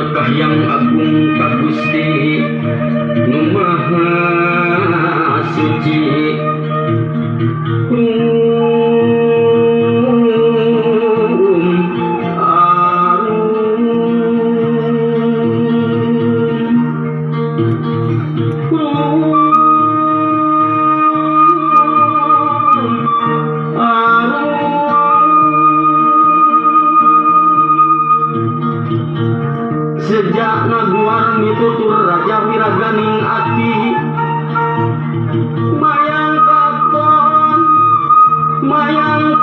berkah yang agung ka Gusti nu maha suci. Sejak naguar mitutur Raja Wiraganing Ati mayang katon mampes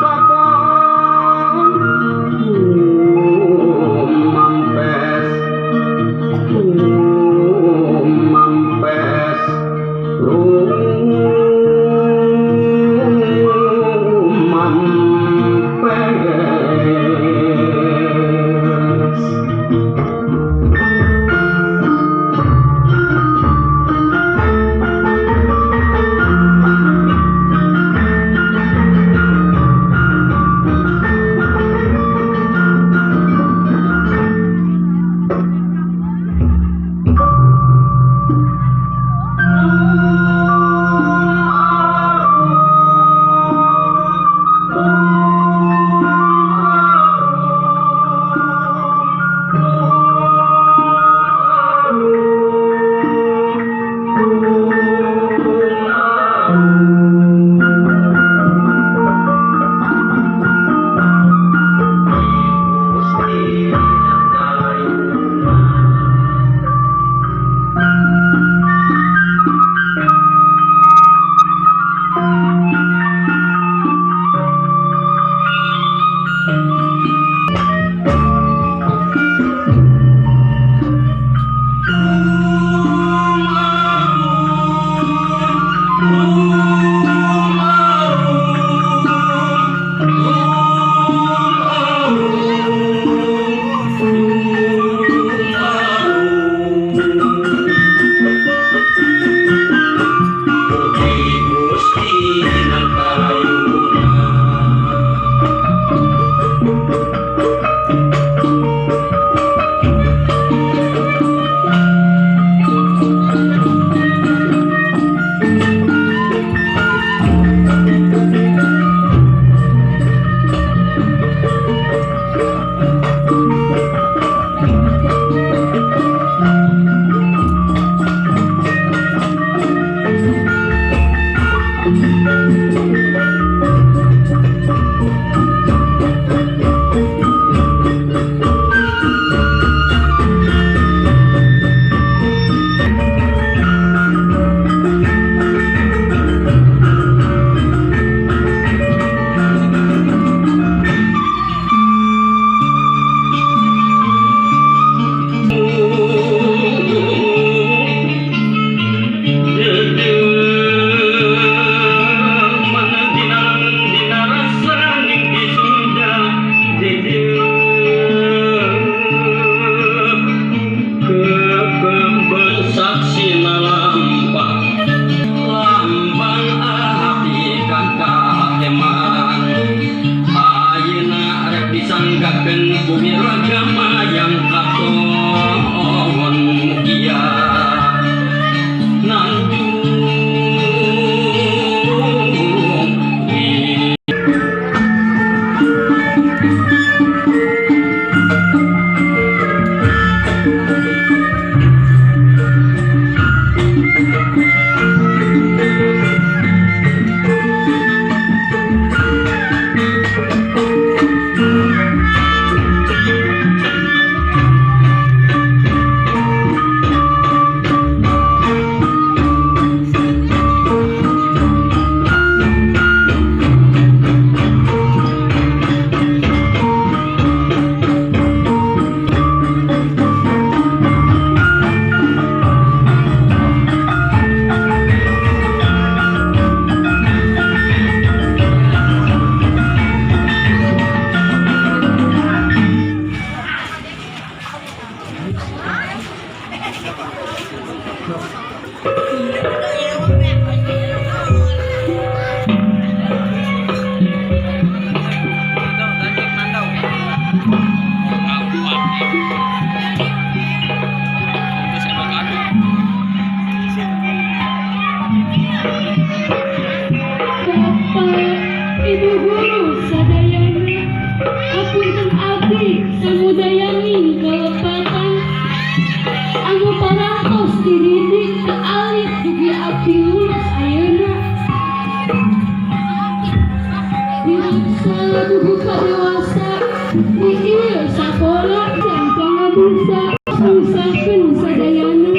tubuh kadewasa di ieu sakola can pangabisa usahakeun sadayana.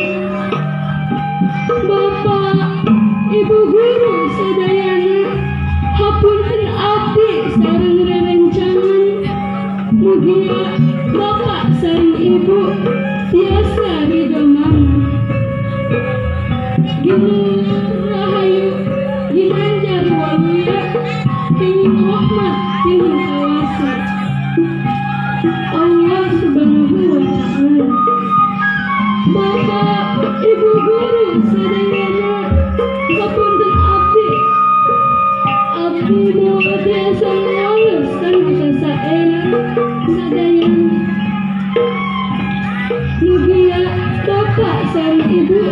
Bapak, Ibu guru sadayana, hapunten abdi sareng rerencangan. Mugia Bapak sareng Ibu tiasa ridho manah. Ginanjar rahayu, ginanjar waluya, ingin rahmat, ingin kawasa. Allah Subhanahu wa Ta'ala. Bapak, Ibu guru sadayana, hapunten abdi moal tiasa ngawes kana sasaena sadayana. Mugia Bapak sareng Ibu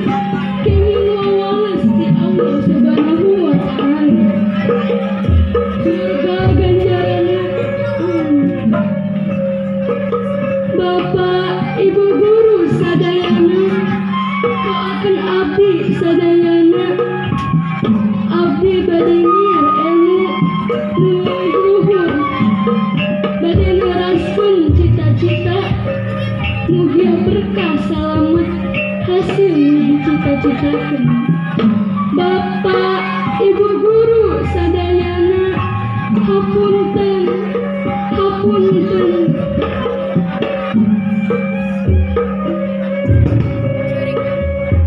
kenging ngawales ti Allah Subhanahu wa Ta'ala. Surga ganjarana. Bapak, Ibu guru sadayana, doakeun abdi sadayana. Abdi bade nyiar ilmu nu luhur, bade neraskeun cita-cita. Mugia berkah salamet hasil nu dicita-citakeun. Bapak, Ibu guru sadayana, hapunten, hapunten.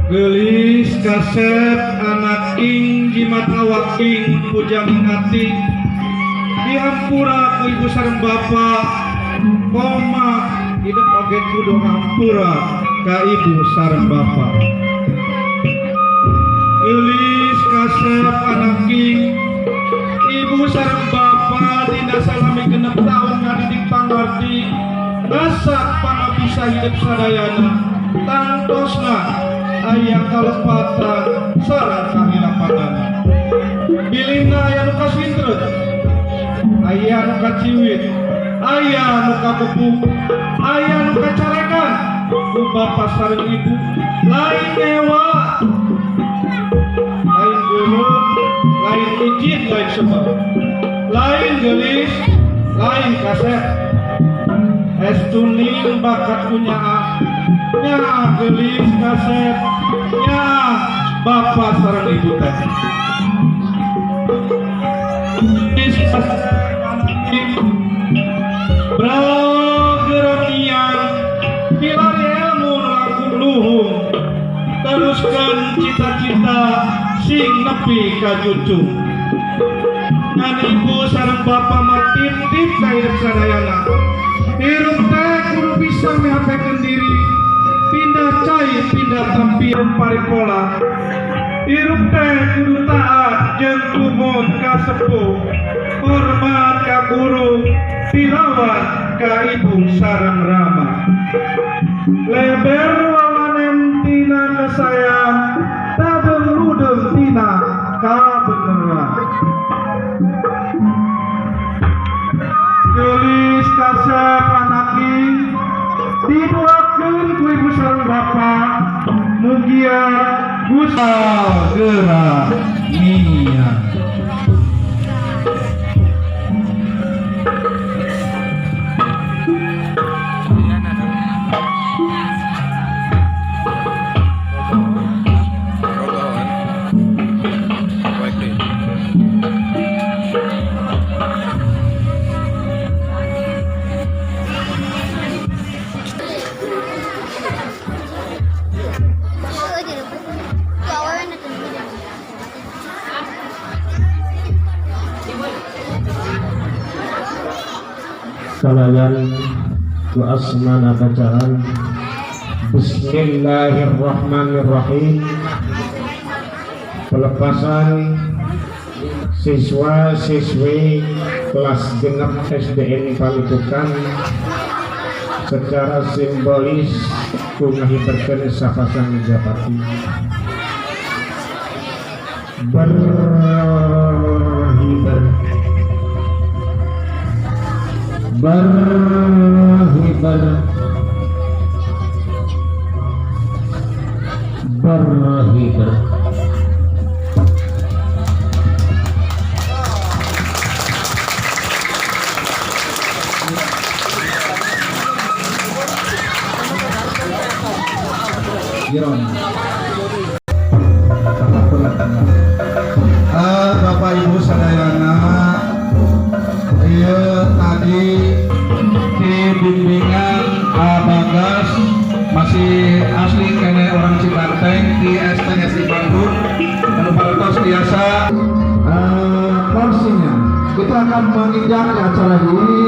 Gelis kasep anak ing jimat awak ing pujang hati dihampura ku ibu sareng bapak koma hidup oge kudu hampura ka ibu sareng bapak. Gelis kasep anak ing ibu sareng bapak dina salami genep taun ngadidik pangarti rasa pangabisa hidup sadayana tantosna aya kalepatan sareng kahilapanan. Bilina aya nu kasintreut, aya nu kaciwit, aya nu kakepuk, aya nu kacarekan ku bapak sareng ibu. Lain nyewa, lain geuleuh, lain izin, lain sebab, lain gelis, lain kasep. Estuning bakat punya nya gelis kasep nya bapak sareng ibu teh. Brageranian pilari ilmu langkung luhung teruskan cita-cita sing nepi ka jucung. Ngan ibu sareng bapak matip-tip ka hidup sadayana. Hirup teh kudu bisa mehapekeun diri, pindah cai, pindah tampian paripola. Hirup teh kudu taat jeung tumut ka sepuh, hormat ka guru, tilawat ka ibu sareng rama. Leber wawanen tina kasayang, tabung ludeng tina kabeneran. Gelis kasep anak ing didoakeun ku ibu sareng bapak. Mugia Gusta geura niat. Kalayan ku asmana bacaan Bismillahirrahmanirrahim. Pelepasan siswa-siswi kelas genep SDN Palipukan secara simbolis ku ngahiberkeun sapasang japati berhiber Giron. Bapak Ibu sadayana, iya tadi di bimbingan Bagas masih asli kene orang Cibanteng di STNS Bandung lalu Baltos biasa porsinya kita akan menginjak acara ini